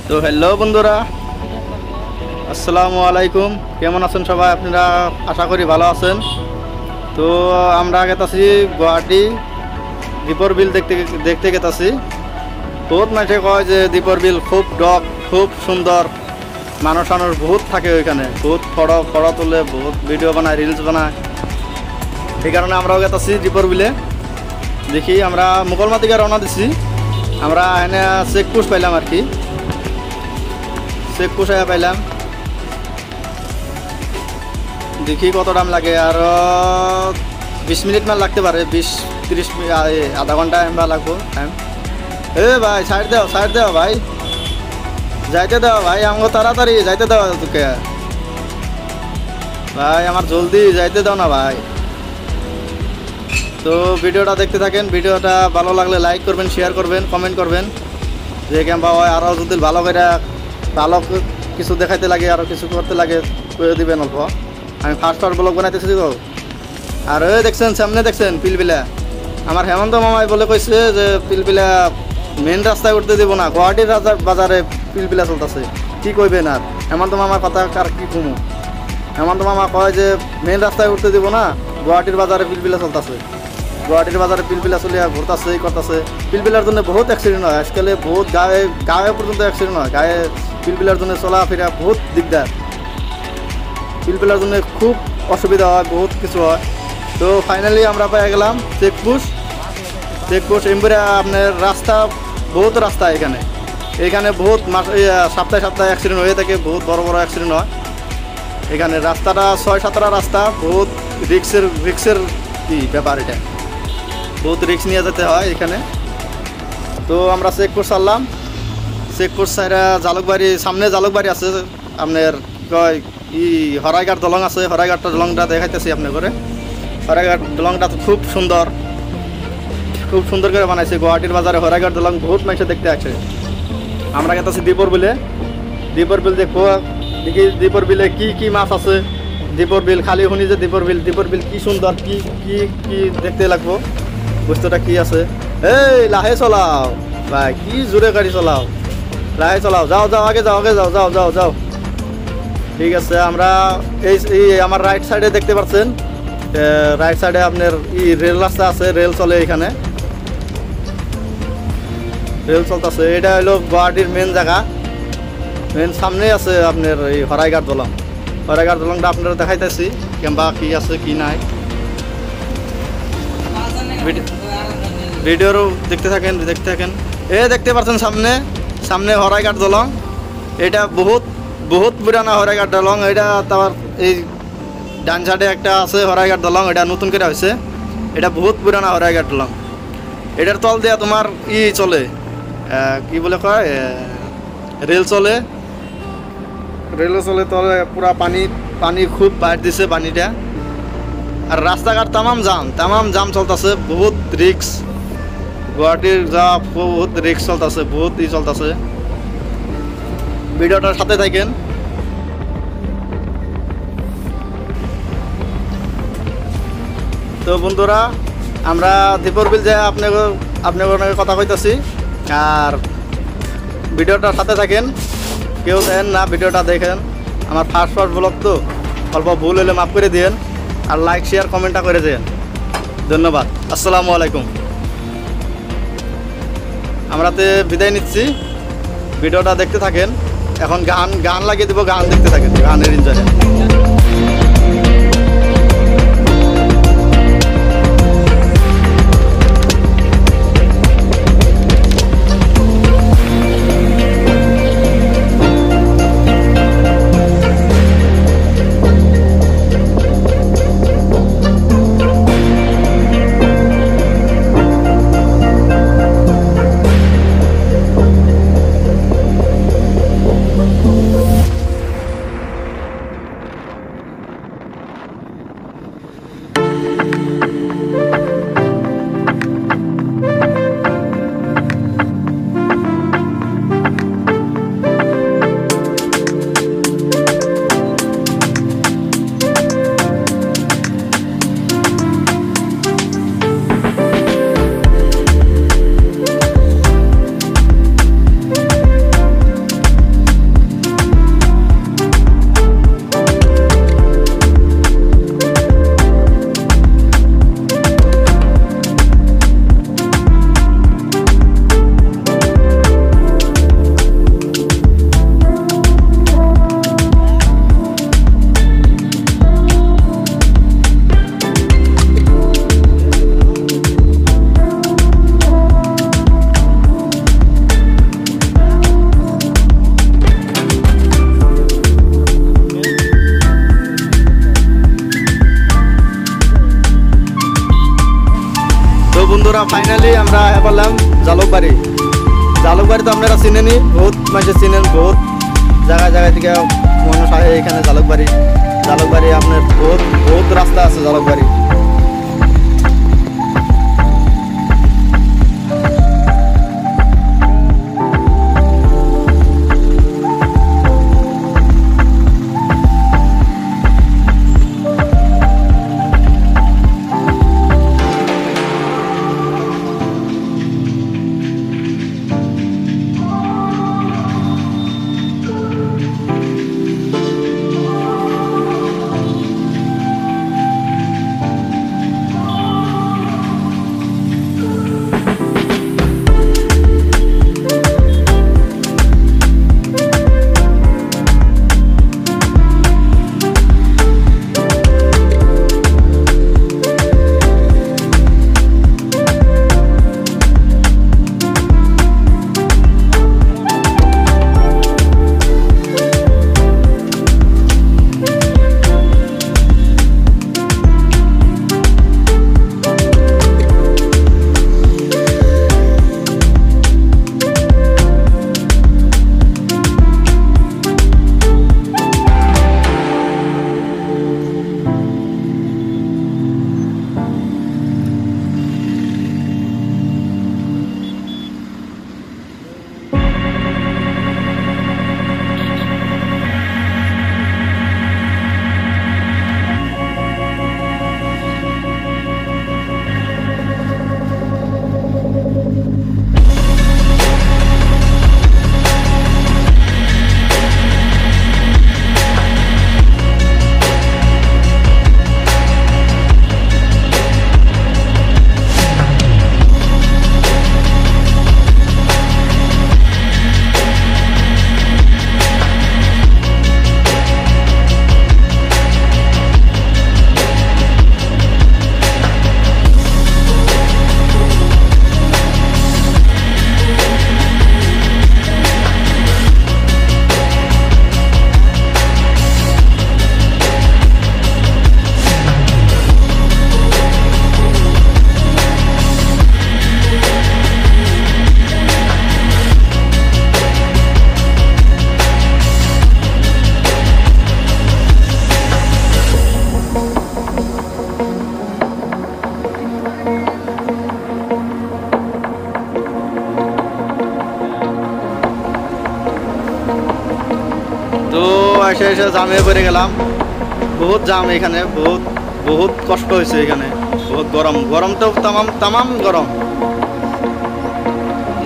তো হ্যালো বন্ধুরা, আসসালামু আলাইকুম। কেমন আছেন সবাই? আপনারা আশা করি ভালো আছেন। তো আমরা গেতাছি গুয়াহাটি দীপর বিল দেখতে দেখতে গেতাছি। বহুত মানুষে কয় যে দীপর বিল খুব খুব সুন্দর, মানুষ বহুত থাকে ওইখানে, বহুত ফটো তোলে, বহুত ভিডিও বানায়, রিলস বানায়। এই কারণে আমরাও গেতাছি দীপর বিলে। দেখি আমরা মুকলমা থেকে রওনা দিছি। আমরা এনে চেকপোস্ট পাইলাম আর কি, চেকপোস্ট পাইলাম। দেখি কত দাম লাগে, আর 20 মিনিট মান লাগতে পারে, 20-30 মিনিট, আধা ঘন্টা আমরা লাগবো টাইম। ভাই সাইড দেও ভাই, যাইতে দাও ভাই, আমাকে তাড়াতাড়ি যাইতে দাও তোকে ভাই, আমার জলদি যাইতে দাও না ভাই। তো ভিডিওটা দেখতে থাকেন। ভিডিওটা ভালো লাগলে লাইক করবেন, শেয়ার করবেন, কমেন্ট করবেন। যে ক্যাম্পা হয় আরও যদি ভালো করে ভালো কিছু দেখাইতে লাগে, আরও কিছু করতে লাগে করে দিবেন অল্প। আমি ফার্স্ট ব্লগ বানাইতেছি তো। আর ওই দেখছেন সামনে, দেখছেন পিলপিলা। আমার হেমন্ত মামাই বলে কইছে যে পিলপিলা মেন রাস্তায় উঠতে দেবো না, গুয়াহাটির বাজারে পিলপিলা চলতেছে। কি কইবেন আর, হেমন্ত মামার কথা কার কি কমু। হেমন্ত মামা কয় যে মেন রাস্তায় উঠতে দেবো না, গুয়াহাটির বাজারে পিলপিলা চলতেছে। গুয়াহাটির বাজারে পিলপিলা চলিয়া ঘুরতেছে, এই করতেছে। পিলপিলার জন্য বহুত অ্যাক্সিডেন্ট হয় আজকালে, বহুত গায়ে পর্যন্ত অ্যাক্সিডেন্ট হয়। গায়ে পিলপিলার জন্য চলাফেরা বহুত দিকদার, পিলপিলার জন্য খুব অসুবিধা হয়, বহুত কিছু হয়। তো ফাইনালি আমরা পেয়ে গেলাম চেকপোস্ট এমবরে। আপনার রাস্তা বহুত রাস্তা এখানে বহুত সপ্তাহে অ্যাক্সিডেন্ট হয়ে থাকে, বহুত বড় বড় অ্যাক্সিডেন্ট হয় এখানে। রাস্তাটা 6-7টা রাস্তা, বহুত রিক্সের কি ব্যাপার, এটা বহুত রিক্স নিয়ে যেতে হয় এখানে। তো আমরা চেকপোস্ট ছাড়লাম। চেকপোস্ট ছাড়া জালুকবাড়ি, সামনে জালুকবাড়ি আছে আপনার, কয় হরাইঘাট দলং আছে। হরাইঘাট দলংটা দেখাইতেছি আপনার করে। হরাইঘাট দলংটা খুব সুন্দর করে বানাইছে। গুয়াহাটির বাজারে হরাইঘাট দলং বহুত মানুষ দেখতে আসে। আমরা গেতেছি দীপর বিলে দেখবো। দেখি দীপর বিলে কি মাছ আছে। দীপর বিল খালি শুনি যে দীপর বিল কি সুন্দর, কি কি কি দেখতে লাগবো, বস্তুটা কি আছে। এই লাহে চলাও ভাই, কি জোরে গাড়ি চলাও, লাহে চলাও, যাও আগে যাও। ঠিক আছে, আমরা এই আমার রাইট সাইডে দেখতে পাচ্ছেন, রাইট সাইডে আপনার রেল রাস্তা আছে, রেল চলে এখানে, রেল চলতেছে। এটা হলো গুয়াহাটির মেন জায়গা, মেন সামনেই আছে আপনার এই হরাইঘাট দলংটা আপনারা দেখাইতেছি কেমবা কি আছে কি নাই। ভিডিওরও দেখতে থাকেন। দেখতে পাচ্ছেন সামনে হরাইঘাট দলং। এটা বহুত পুরানা হরাইঘাট দলং। এটা তার এই ডান সাইডে একটা আছে হরাইঘাট দলং, এটা নতুন করে হয়েছে। এটা বহুত পুরানা হরাইঘাট দলং। এটার তল দিয়া তোমার চলে, কি বলে কয়, রেল চলে তলে পুরা পানি খুব বাইর দিছে পানিটা। আর রাস্তাঘাট তামাম জাম চলতেছে, বহুত রিক্স। গুয়াহাটির বহুত রিক্স চলতেছে, বহুত চলতেছে। ভিডিওটার সাথে থাকেন। তো বন্ধুরা, আমরা দীপর বিল যে আপনাদের কথা কইতেছি, আর ভিডিওটার সাথে থাকেন, কেউ দেন না, ভিডিওটা দেখেন। আমার ফার্স্ট ব্লগ তো, অল্প ভুল হলে মাফ করে দিন, আর লাইক শেয়ার কমেন্টটা করে দেন। ধন্যবাদ। আসসালামু আলাইকুম। আমরাতে বিদায় নিচ্ছি, ভিডিওটা দেখতে থাকেন। এখন গান লাগিয়ে দেবো, গান দেখতে থাকেন, গানের এনজয়। আমরা বললাম জালুকবাড়ি। জালুকবাড়ি তো আপনারা চিনেনি, বহুত মানুষ চিনেন, বহুত জায়গায় জায়গায় থেকে মানুষ আসে এখানে জালুকবাড়ি। জালুকবাড়ি আপনার বহুত বহুত রাস্তা আছে জালুকবাড়ি। তো এসে এসে জামে পড়ে গেলাম, বহুত জাম এখানে, বহুত বহুত কষ্ট হয়েছে এখানে, বহুত গরম, গরম তো তামাম গরম,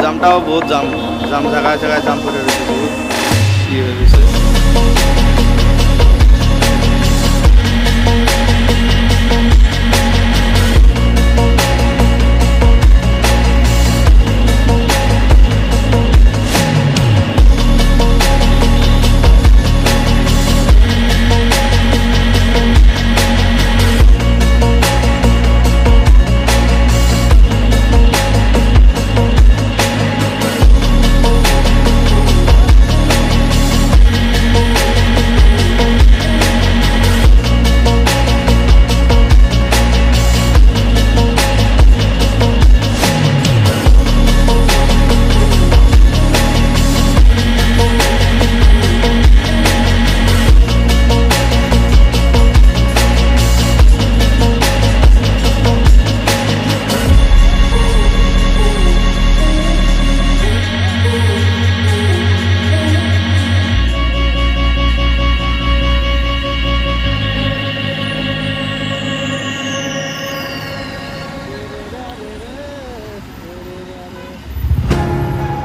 জামটাও বহুত জাম, জাম জায়গায় জায়গায় জাম পড়ে রয়েছে, বহুত ইয়ে হয়ে গেছে।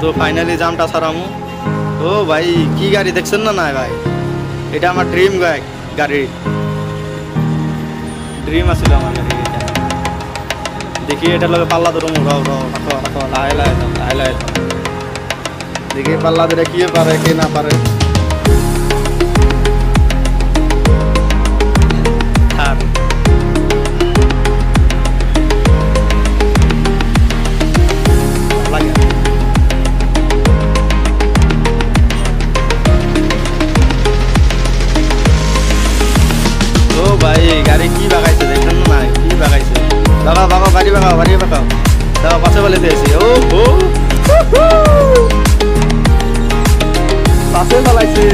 তো ফাইনালি জামটা সারামু। ও ভাই কি গাড়ি দেখছেন না? না ভাই, এটা আমার ড্রিম গাড়ি, ড্রিম আছিল আমার গাড়ি এটা। দেখি এটা লগে পাল্লা ধরো, রাখো লাহে লাহে দেখি পাল্লা ধরে কি পারে কি না পারে। ভাই গাড়ি কি বাগাইছে দেখেন না, কি বাগাইছে, বাগাও গাড়ি বাগাও পাশে বালিতে এসি ও পাশে চালাইছি